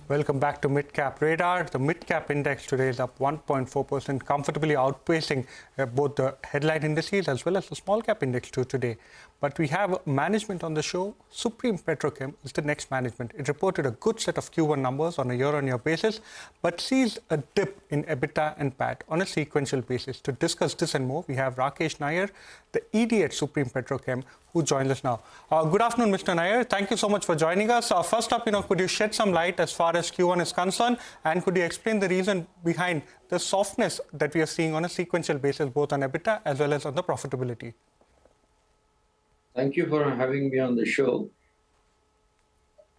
Welcome back to Mid-Cap Radar. The Mid-Cap Index today is up 1.4%, comfortably outpacing both the headline indices as well as the small-cap index today. But we have management on the show. Supreme Petrochem is the next management. It reported a good set of Q1 numbers on a year-on-year basis, but sees a dip in EBITDA and PAT on a sequential basis. To discuss this and more, we have Rakesh Nayyar, the ED at Supreme Petrochem, who joins us now. Good afternoon, Mr. Nayyar. Thank you so much for joining us. First up, could you shed some light as far as Q1 is concerned, and could you explain the reason behind the softness that we are seeing on a sequential basis, both on EBITDA as well as on the profitability? Thank you for having me on the show.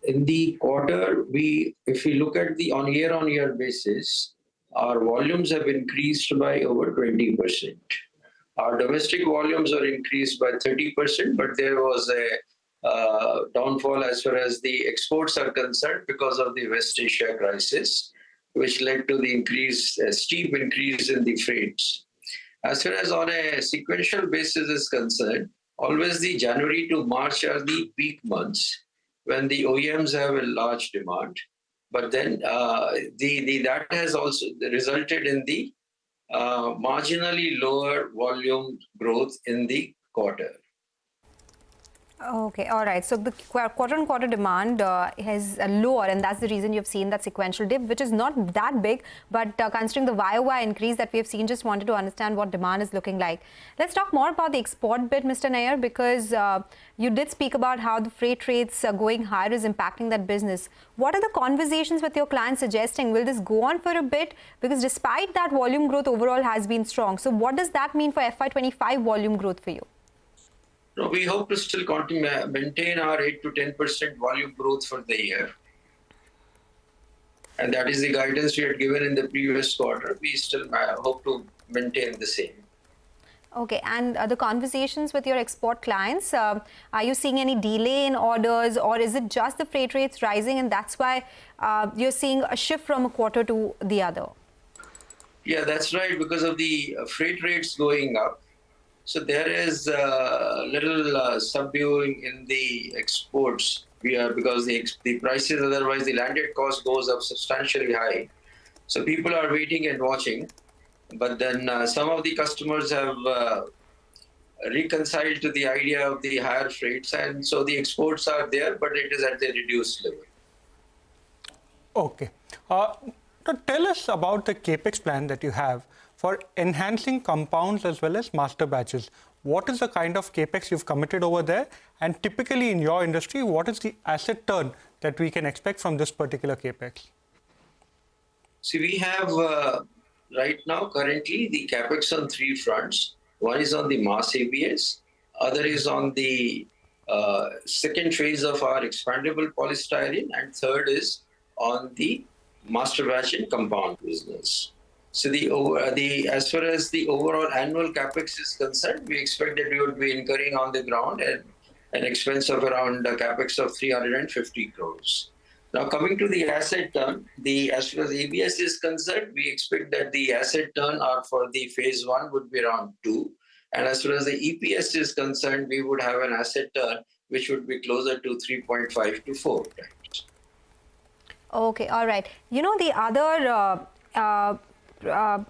In the quarter, if we look at the year-on-year basis, our volumes have increased by over 20%. Our domestic volumes are increased by 30%, but there was a downfall as far as the exports are concerned because of the West Asia crisis, which led to the steep increase in the freights. As far as on a sequential basis is concerned, always the January to March are the peak months when the OEMs have a large demand. But then that has also resulted in the marginally lower volume growth in the quarter. Okay, all right. So the quarter-on-quarter demand is lower, and that's the reason you've seen that sequential dip, which is not that big. But considering the YOY increase that we have seen, just wanted to understand what demand is looking like. Let's talk more about the export bit, Mr. Nayyar, because you did speak about how the freight rates going higher is impacting that business. What are the conversations with your clients suggesting? Will this go on for a bit? Because despite that, volume growth overall has been strong. So what does that mean for FY25 volume growth for you? No, we hope to still maintain our 8 to 10% volume growth for the year. And that is the guidance we had given in the previous quarter. We still hope to maintain the same. Okay, and the conversations with your export clients, are you seeing any delay in orders, or is it just the freight rates rising and that's why you're seeing a shift from a quarter to the other? Yeah, that's right, because of the freight rates going up. So there is a little subduing in the exports because the prices, otherwise the landed cost goes up substantially high. So people are waiting and watching. But then some of the customers have reconciled to the idea of the higher freights. And so the exports are there, but it is at the reduced level. Okay. Now tell us about the Capex plan that you have for enhancing compounds as well as master batches. What is the kind of Capex you've committed over there? And typically in your industry, what is the asset turn that we can expect from this particular Capex? See, we have right now currently the Capex on three fronts. One is on the mass ABS, other is on the second phase of our expandable polystyrene, and third is on the master batch and compound business. So as far as the overall annual Capex is concerned, we expect that we would be incurring on the ground an expense of around a Capex of 350 crores. Now coming to the asset turn, as far as ABS is concerned, we expect that the asset turn for the phase 1 would be around 2. And as far as the EPS is concerned, we would have an asset turn which would be closer to 3.5 to 4 times. Okay, all right. The other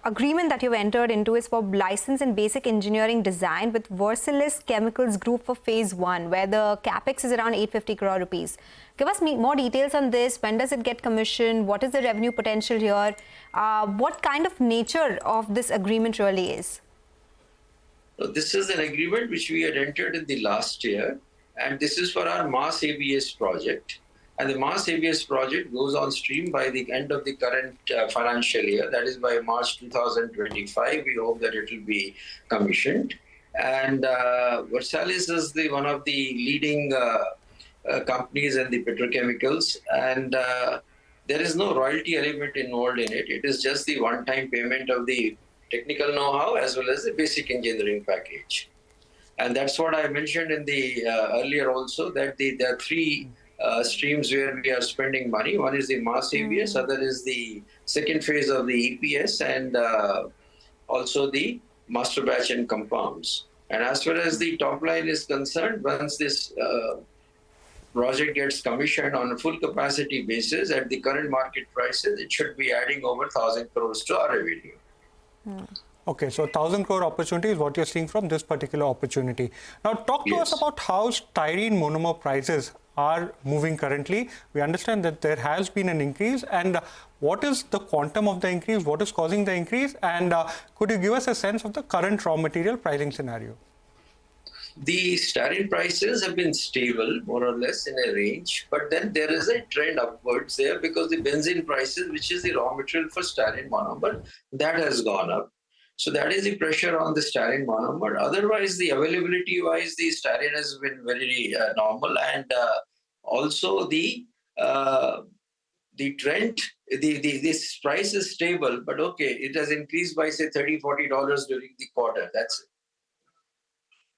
agreement that you've entered into is for license and basic engineering design with Versalis Chemicals Group for phase 1, where the Capex is around 850 crore rupees. Give us more details on this. When does it get commissioned? What is the revenue potential here? What kind of nature of this agreement really is? This is an agreement which we had entered in the last year, and this is for our mass ABS project. And the mass ABS project goes on stream by the end of the current financial year, that is by March 2025. We hope that it will be commissioned. And Versalis is one of the leading companies in the petrochemicals, and there is no royalty element involved in it. It is just the one-time payment of the technical know-how as well as the basic engineering package. And that's what I mentioned in the earlier also, that there are three streams where we are spending money. One is the mass ABS, other is the second phase of the EPS, and also the master batch and compounds. And as far as the top line is concerned, once project gets commissioned on a full capacity basis at the current market prices, it should be adding over 1,000 crores to our revenue. Okay, so 1,000 crore opportunity is what you're seeing from this particular opportunity. Now, talk to us about how styrene monomer prices are moving currently. We understand that there has been an increase, and what is the quantum of the increase? What is causing the increase? And could you give us a sense of the current raw material pricing scenario? The styrene prices have been stable, more or less in a range, but then there is a trend upwards there because the benzene prices, which is the raw material for styrene monomer, that has gone up. So that is the pressure on the styrene monomer. Otherwise, the availability-wise, the styrene has been very normal, and also the trend, this price is stable, but okay, it has increased by say $30-40 during the quarter. That's it.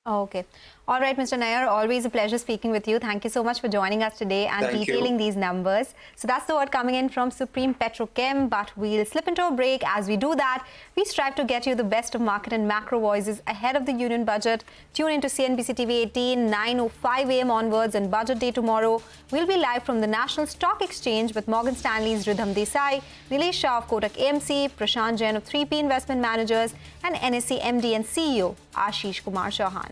Okay. All right, Mr. Nayyar, always a pleasure speaking with you. Thank you so much for joining us today and detailing these numbers. So that's the word coming in from Supreme Petrochem, but we'll slip into a break. As we do that, we strive to get you the best of market and macro voices ahead of the union budget. Tune into CNBC TV18, 9:05 a.m. onwards, and Budget Day tomorrow. We'll be live from the National Stock Exchange with Morgan Stanley's Ridham Desai, Nilesh Shah of Kotak AMC, Prashant Jain of 3P Investment Managers, and NSE MD and CEO Ashish Kumar Chauhan.